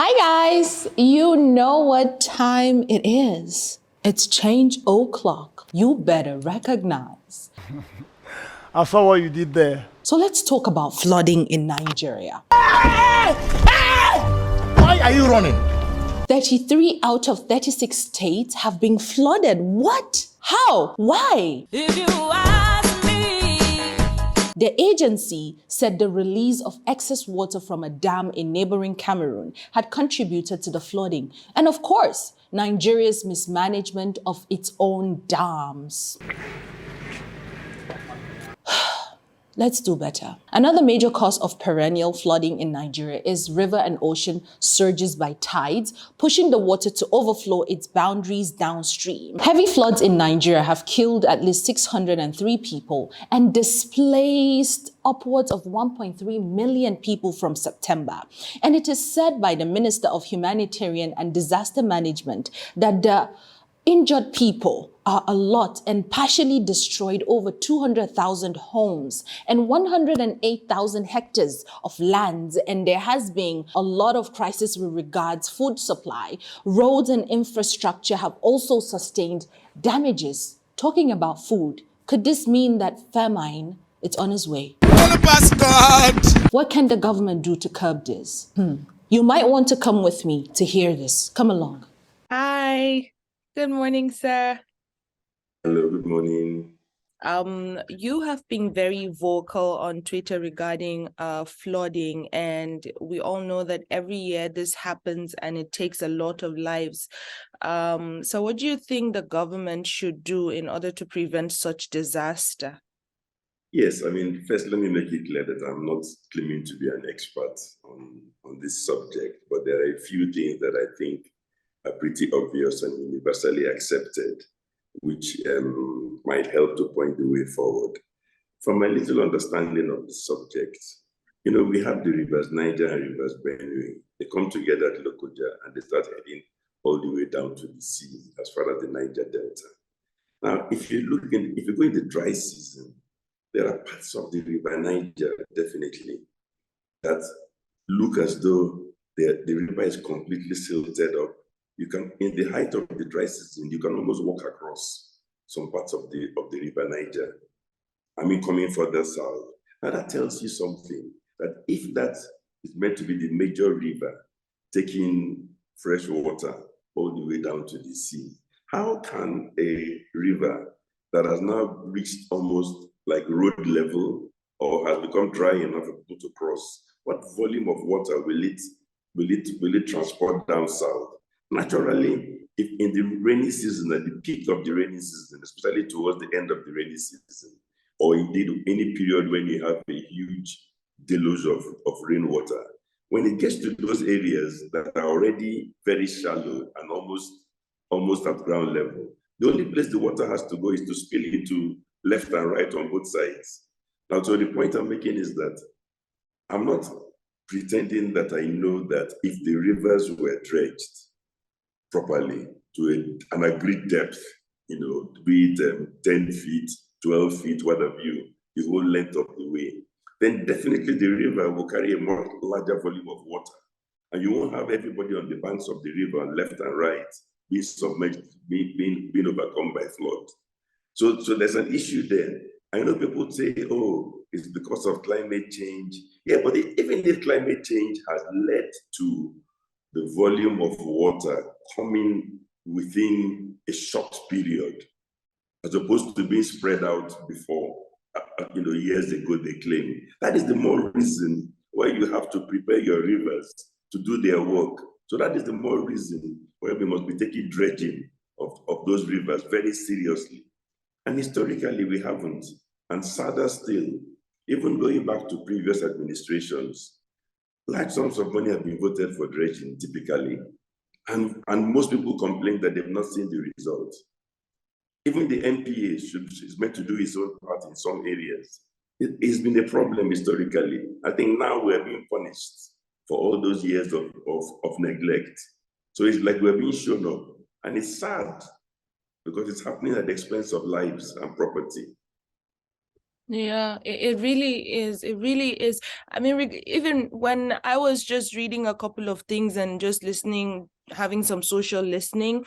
Hi guys, you know what time it is. It's change o'clock. You better recognize. I saw what you did there. So let's talk about flooding in Nigeria. Why are you running? 33 out of 36 states have been flooded. What? How? Why? If you ask me, The agency said the release of excess water from a dam in neighboring Cameroon had contributed to the flooding. And of course, Nigeria's mismanagement of its own dams. Let's do better. Another major cause of perennial flooding in Nigeria is river and ocean surges by tides, pushing the water to overflow its boundaries downstream. Heavy floods in Nigeria have killed at least 603 people and displaced upwards of 1.3 million people from September. And it is said by the Minister of Humanitarian and Disaster Management that the injured people are a lot and partially destroyed over 200,000 homes and 108,000 hectares of lands. And there has been a lot of crisis with regards food supply. Roads and infrastructure have also sustained damages. Talking about food, could this mean that famine is on its way? What can the government do to curb this? You might want to come with me to hear this. Come along. Hi, good morning, sir. Hello, good morning. You have been very vocal on Twitter regarding flooding, and we all know that every year this happens and it takes a lot of lives. So what do you think the government should do in order to prevent such disaster? Yes, first let me make it clear that I'm not claiming to be an expert on this subject, but there are a few things that I think are pretty obvious and universally accepted, which might help to point the way forward. From my little understanding of the subject, we have the rivers Niger and rivers Benue. They come together at Lokoja and they start heading all the way down to the sea as far as the Niger Delta. Now, if you go in the dry season, there are parts of the river Niger, definitely, that look as though the river is completely silted up. You can, in the height of the dry season, you can almost walk across some parts of the river Niger. Coming further south. Now that tells you something, that if that is meant to be the major river taking fresh water all the way down to the sea, how can a river that has now reached almost like road level or has become dry enough for people to cross, what volume of water will it transport down south? Naturally, if in the rainy season, at the peak of the rainy season, especially towards the end of the rainy season, or indeed any period when you have a huge deluge of rainwater, when it gets to those areas that are already very shallow and almost at ground level, the only place the water has to go is to spill into left and right on both sides. Now, so the point I'm making is that I'm not pretending that I know that if the rivers were dredged properly to an agreed depth, be it 10 feet, 12 feet, what have you, the whole length of the way, then definitely the river will carry a much larger volume of water. And you won't have everybody on the banks of the river, left and right, being submerged, being overcome by flood. So there's an issue there. I know people say, oh, it's because of climate change. Yeah, but even if climate change has led to the volume of water coming within a short period, as opposed to being spread out before, years ago they claim. That is the more reason why you have to prepare your rivers to do their work. So that is the more reason why we must be taking dredging of those rivers very seriously. And historically, we haven't. And sadder still, even going back to previous administrations, large sums of money have been voted for dredging typically. And most people complain that they've not seen the results. Even the NPA is meant to do its own part in some areas. It's been a problem historically. I think now we're being punished for all those years of neglect. So it's like we're being shown up. And it's sad because it's happening at the expense of lives and property. Yeah, it really is. It really is. I mean, even when I was just reading a couple of things and just listening, having some social listening,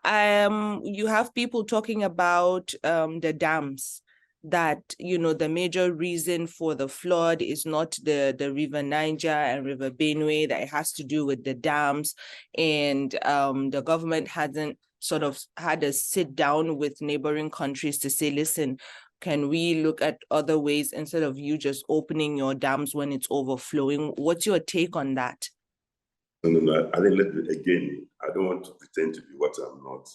you have people talking about the dams, that the major reason for the flood is not the river Niger and river Benue, that it has to do with the dams, and the government hasn't sort of had a sit down with neighboring countries to say, listen, can we look at other ways instead of you just opening your dams when it's overflowing? What's your take on that? No. I think, again, I don't want to pretend to be what I'm not.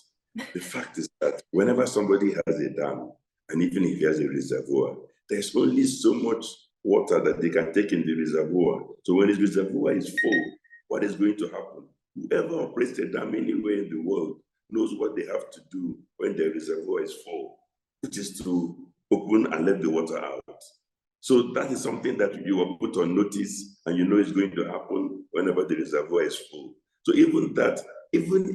The fact is that whenever somebody has a dam, and even if he has a reservoir, there's only so much water that they can take in the reservoir. So when his reservoir is full, what is going to happen? Whoever operates a dam anywhere in the world knows what they have to do when their reservoir is full, which is to open and let the water out. So that is something that you will put on notice, and you know it's going to happen whenever the reservoir is full. So even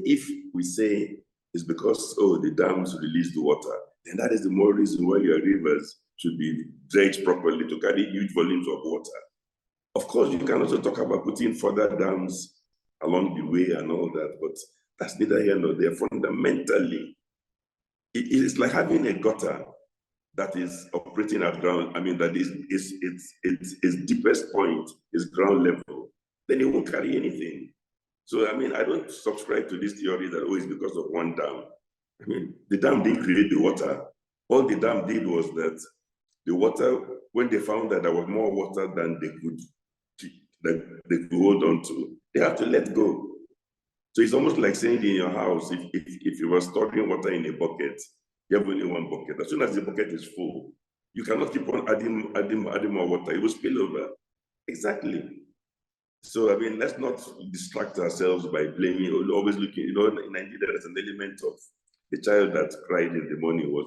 if we say it's because, the dams release the water, then that is the more reason why your rivers should be dredged properly to carry huge volumes of water. Of course, you can also talk about putting further dams along the way and all that, but that's neither here nor there. Fundamentally, it is like having a gutter that is operating at ground. I mean, that is its deepest point is ground level. Then it won't carry anything. So I mean, I don't subscribe to this theory that it's because of one dam. I mean, the dam didn't create the water. All the dam did was that the water, when they found that there was more water than they could hold on to, they have to let go. So it's almost like saying in your house, if you were storing water in a bucket, you have only one bucket. As soon as the bucket is full, you cannot keep on adding more water. It will spill over. Exactly. So I mean, let's not distract ourselves by blaming or always looking. In Nigeria, there's an element of the child that cried in the morning was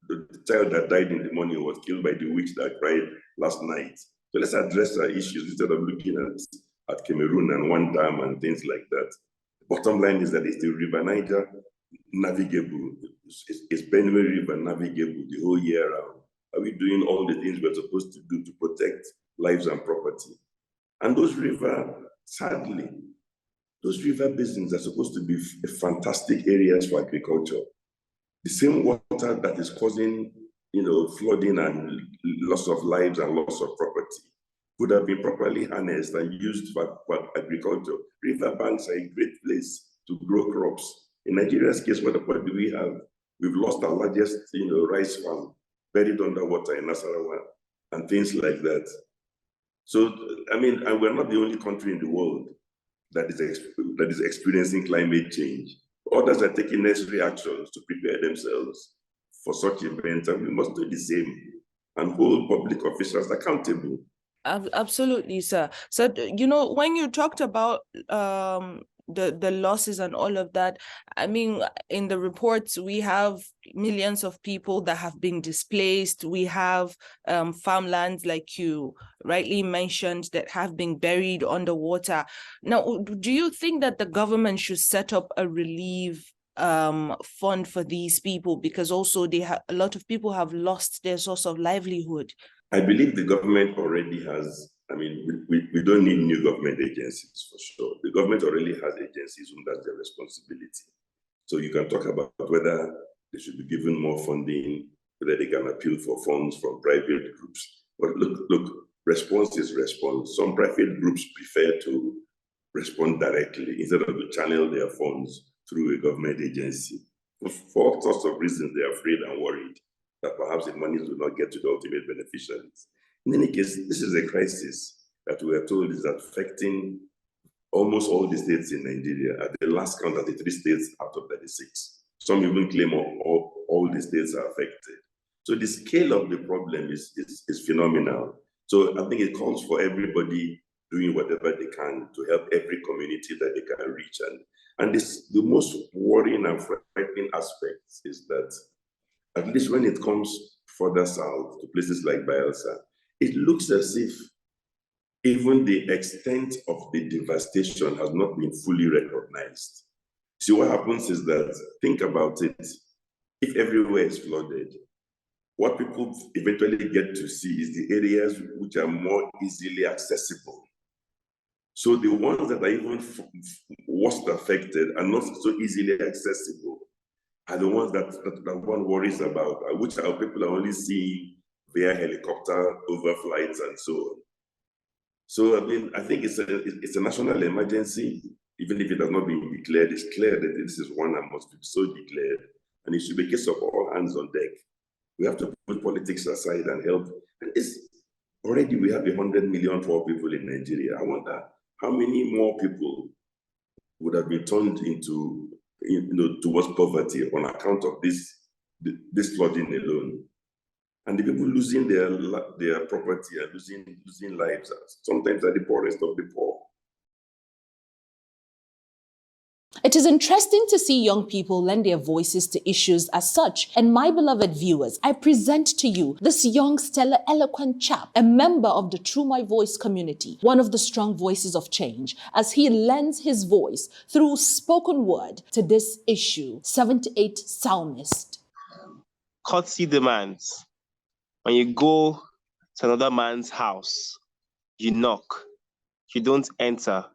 the child that died in the morning was killed by the witch that cried last night. So let's address our issues instead of looking at Cameroon and one dam and things like that. The bottom line is that it's the River Niger navigable. Is Benue River navigable the whole year round? Are we doing all the things we're supposed to do to protect lives and property? And those sadly, those river basins are supposed to be fantastic areas for agriculture. The same water that is causing, flooding and loss of lives and loss of property could have been properly harnessed and used for agriculture. River banks are a great place to grow crops. In Nigeria's case, what do we have? We've lost our largest, rice farm buried underwater in Nasarawa and things like that. So, I mean, and we're not the only country in the world that is experiencing climate change. Others are taking necessary actions to prepare themselves for such events, and we must do the same and hold public officials accountable. Absolutely, sir. So, when you talked about the losses and all of that, I mean, in the reports, we have millions of people that have been displaced. We have farmlands, like you rightly mentioned, that have been buried underwater. Now, do you think that the government should set up a relief fund for these people? Because also a lot of people have lost their source of livelihood. I believe the government already has, I mean, we don't need new government agencies for sure. The government already has agencies whom that's their responsibility. So you can talk about whether they should be given more funding, whether they can appeal for funds from private groups. But look, response is response. Some private groups prefer to respond directly instead of to channel their funds through a government agency. For all sorts of reasons, they're afraid and worried that perhaps the monies will not get to the ultimate beneficiaries. In any case, this is a crisis that we are told is affecting almost all the states in Nigeria. At the last count, 33 states out of 36. Some even claim all the states are affected. So the scale of the problem is phenomenal. So I think it calls for everybody doing whatever they can to help every community that they can reach. And the most worrying and frightening aspect is that at least when it comes further south to places like Bayelsa, it looks as if even the extent of the devastation has not been fully recognized. See, what happens is that, think about it, if everywhere is flooded, what people eventually get to see is the areas which are more easily accessible. So the ones that are even worst affected and not so easily accessible are the ones that one worries about, which are people are only seeing via helicopter overflights and so on. So I mean, I think it's a national emergency, even if it has not been declared. It's clear that this is one that must be so declared, and it should be a case of all hands on deck. We have to put politics aside and help. And already we have 100 million poor people in Nigeria. I wonder how many more people would have been turned into, towards poverty on account of this flooding alone. And the people losing their property and losing lives, sometimes are the poorest of the poor. It is interesting to see young people lend their voices to issues as such. And my beloved viewers, I present to you this young, stellar, eloquent chap, a member of the True My Voice community, one of the strong voices of change, as he lends his voice through spoken word to this issue. 78 Psalmist. Courtesy demands. When you go to another man's house, you knock. You don't enter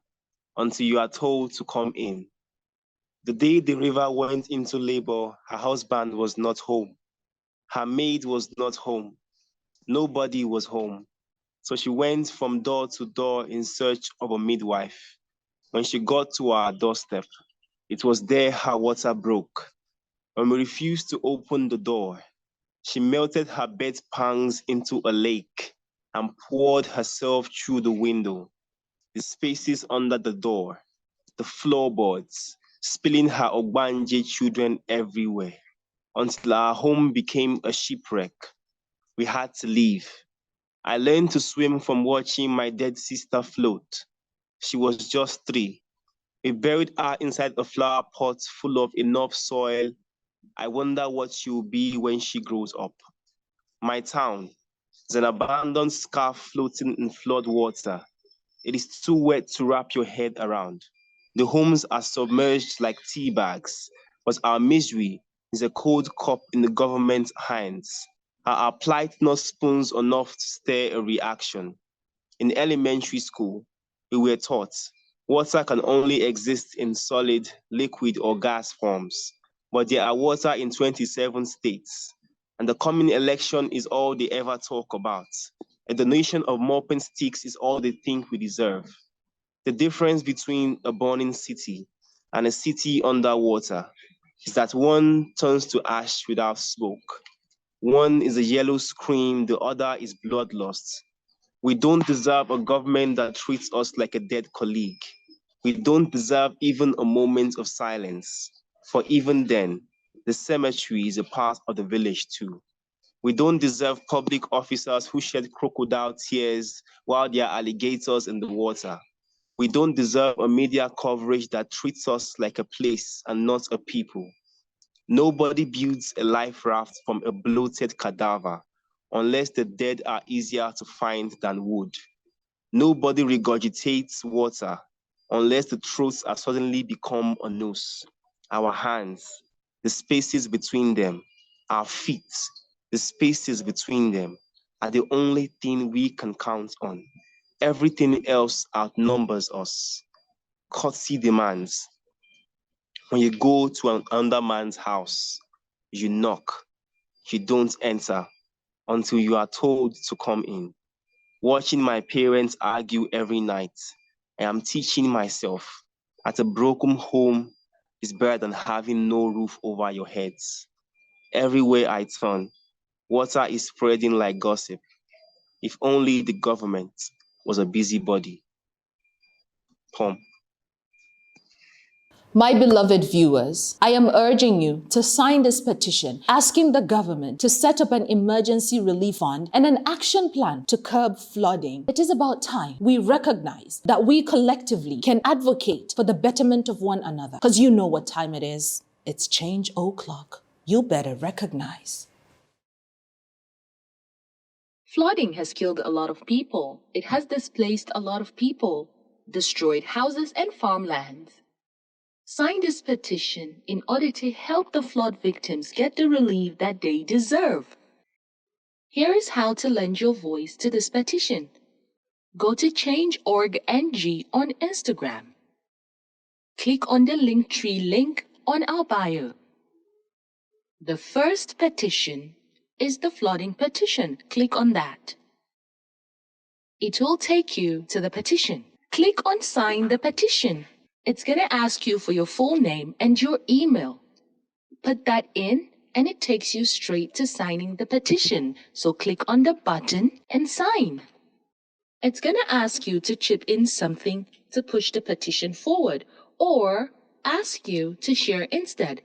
until you are told to come in. The day the river went into labor, her husband was not home. Her maid was not home. Nobody was home. So she went from door to door in search of a midwife. When she got to our doorstep, it was there her water broke. When we refused to open the door, she melted her bedpans into a lake and poured herself through the window, the spaces under the door, the floorboards, spilling her Ogbanje children everywhere, until our home became a shipwreck. We had to leave. I learned to swim from watching my dead sister float. She was just 3. We buried her inside a flower pot full of enough soil. I wonder what she will be when she grows up. My town is an abandoned scarf floating in flood water. It is too wet to wrap your head around. The homes are submerged like tea bags, but our misery is a cold cup in the government's hands. Are our plight not spoons enough to stir a reaction? In elementary school, we were taught water can only exist in solid, liquid, or gas forms, but there are water in 27 states, and the coming election is all they ever talk about. A donation of mopping sticks is all they think we deserve. The difference between a burning city and a city underwater is that one turns to ash without smoke. One is a yellow scream, the other is bloodlust. We don't deserve a government that treats us like a dead colleague. We don't deserve even a moment of silence, for even then, the cemetery is a part of the village too. We don't deserve public officers who shed crocodile tears while there are alligators in the water. We don't deserve a media coverage that treats us like a place and not a people. Nobody builds a life raft from a bloated cadaver unless the dead are easier to find than wood. Nobody regurgitates water unless the throats are suddenly become a nose. Our hands, the spaces between them, our feet, the spaces between them, are the only thing we can count on. Everything else outnumbers us. Courtesy demands. When you go to an underman's house, you knock, you don't enter until you are told to come in. Watching my parents argue every night, I am teaching myself that a broken home is better than having no roof over your heads. Everywhere I turn, water is spreading like gossip. If only the government was a busybody. Poem. My beloved viewers, I am urging you to sign this petition asking the government to set up an emergency relief fund and an action plan to curb flooding. It is about time we recognize that we collectively can advocate for the betterment of one another. Because you know what time it is. It's change o'clock. You better recognize. Flooding has killed a lot of people. It has displaced a lot of people, destroyed houses and farmlands. Sign this petition in order to help the flood victims get the relief that they deserve. Here is how to lend your voice to this petition. Go to Change.org NG on Instagram. Click on the Linktree link on our bio. The first petition is the flooding petition. Click on that. It will take you to the petition. Click on Sign the petition. It's going to ask you for your full name and your email. Put that in and it takes you straight to signing the petition. So click on the button and sign. It's going to ask you to chip in something to push the petition forward or ask you to share instead.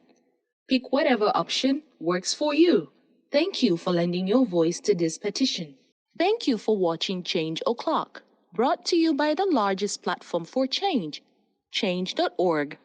Pick whatever option works for you. Thank you for lending your voice to this petition. Thank you for watching Change O'Clock, brought to you by the largest platform for change, change.org.